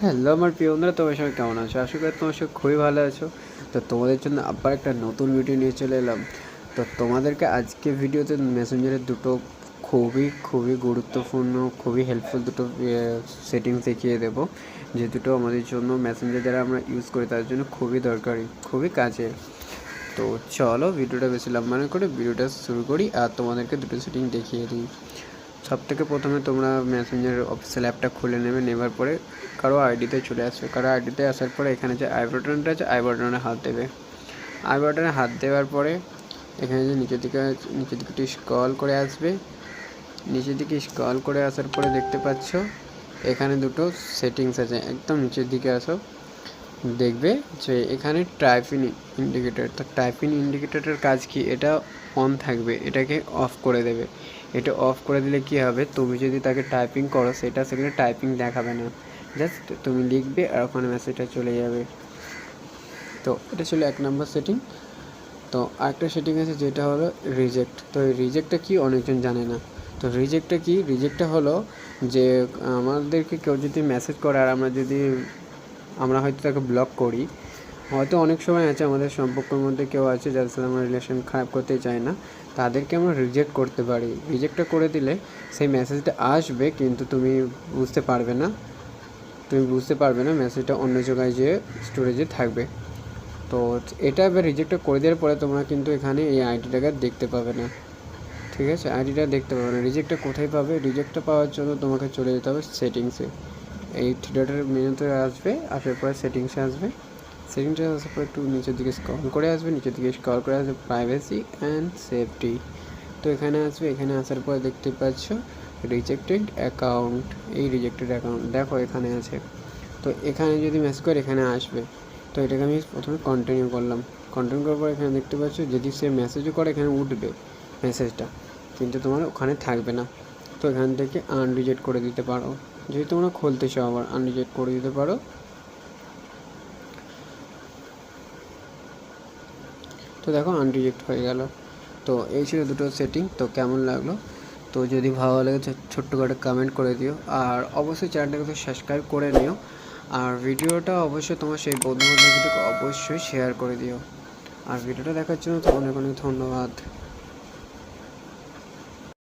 Hello আমার প্রিয় বন্ধুরা, তোমার সবাই কেমন আছো? আশা করি তোমার সবাই খুবই ভালো আছো। তো তোমাদের জন্য আবার একটা নতুন ভিডিও নিয়ে চলে এলাম। তো তোমাদেরকে আজকে ভিডিওতে মেসেঞ্জারের দুটো খুবই গুরুত্বপূর্ণ, খুবই হেল্পফুল দুটো সেটিংস দেখিয়ে দেবো, যে দুটো আমাদের জন্য মেসেঞ্জার যারা আমরা ইউজ করি তার জন্য খুবই দরকারি, খুবই কাজের। তো চলো ভিডিওটা বেশি লম্বা না করে ভিডিওটা শুরু করি আর তোমাদেরকে দুটো সেটিং দেখিয়ে দিই। সবথেকে প্রথমে তোমরা মেসেঞ্জার অফিসিয়াল অ্যাপটা খুলে নেবার পরে কারো আইডিতে চলে আসবে। কারো আইডিতে আসার পরে এখানে যে আই বাটনটা আছে, আই বাটনে হাত দেবে। আই বাটনে হাত দেওয়ার পরে এখানে যে নিচের দিকে একটু স্ক্রল করে আসবে। নিচের দিকে স্ক্রল করে আসার পরে দেখতে পাচ্ছ এখানে দুটো সেটিংস আছে, একদম নিচের দিকে আসো, দেখবে যে এখানে টাইপিং ইন্ডিকেটর। তো টাইপিং ইন্ডিকেটরের কাজ কি, এটা অন থাকবে, এটাকে অফ করে দেবে। এটা অফ করে দিলে কি হবে, তুমি যদি তাকে টাইপিং করো সেখানে টাইপিং দেখাবে না, জাস্ট তুমি লিখবে আর ওখানে মেসেজটা চলে যাবে। তো এটা ছিল 1 নম্বর সেটিং। তো আরেকটা সেটিং আছে যেটা হলো রিজেক্ট। তো এই রিজেক্টটা কি অনেকজন জানে না। তো রিজেক্টটা কি, রিজেক্টটা হলো যে আমাদেরকে কেউ যদি মেসেজ করে আর আমরা হয়তো তাকে ব্লক করি, হয়তো অনেক সময় আছে আমাদের সম্পর্কের মধ্যে কেউ আছে যাদের সাথে আমরা রিলেশন খারাপ করতে চাই না, তাদেরকে আমরা রিজেক্ট করতে পারি। রিজেক্টটা করে দিলে সেই মেসেজটা আসবে কিন্তু তুমি বুঝতে পারবে না মেসেজটা অন্য জায়গায় যেয়ে স্টোরেজে থাকবে। তো এটা এবার রিজেক্টটা করে দেওয়ার পরে তোমরা কিন্তু এখানে এই আইডিটাকে দেখতে পাবে না, ঠিক আছে? আইডিটা দেখতে পাবে না। রিজেক্টটা কোথায় পাবে? রিজেক্টটা পাওয়ার জন্য তোমাকে চলে যেতে হবে সেটিংসে। এই থ্রি ডটের মেনুতে আসবে, আসার পরে সেটিংসে আসবে। সেটিংসে আসার পর একটু নিচের দিকে স্ক্রল করে আসবে, প্রাইভেসি অ্যান্ড সেফটি। তো এখানে আসবে, এখানে আসার পর দেখতে পাচ্ছ রিজেক্টেড অ্যাকাউন্ট। এই রিজেক্টেড অ্যাকাউন্ট দেখো এখানে আছে। তো এখানে যদি মেসেজ করে এখানে আসবে। তো এটাকে আমি প্রথমে কন্টিনিউ করলাম। কন্টিনিউ করার পর এখানে দেখতে পাচ্ছ যদি সে মেসেজও করে এখানে উঠবে মেসেজটা, কিন্তু তোমার ওখানে থাকবে না। তো এখান থেকে আনরিজেক্ট করে দিতে পারো, যদি তোমরা খুলতে চাও আবার আনরিজেক্ট করে দিতে পারো। তো দেখো আনরিজেক্ট হয়ে গেল। তো এই ছিল দুটো সেটিং। তো কেমন লাগলো? তো যদি ভালো লাগে ছোট্ট করে কমেন্ট করে দিও, আর অবশ্যই চ্যানেলটাকে তো সাবস্ক্রাইব করে নিও, আর ভিডিওটা অবশ্যই তোমার সেই বন্ধু বান্ধবদেরকে অবশ্যই শেয়ার করে দিও। আর ভিডিওটা দেখার জন্য তো অনেক অনেক ধন্যবাদ।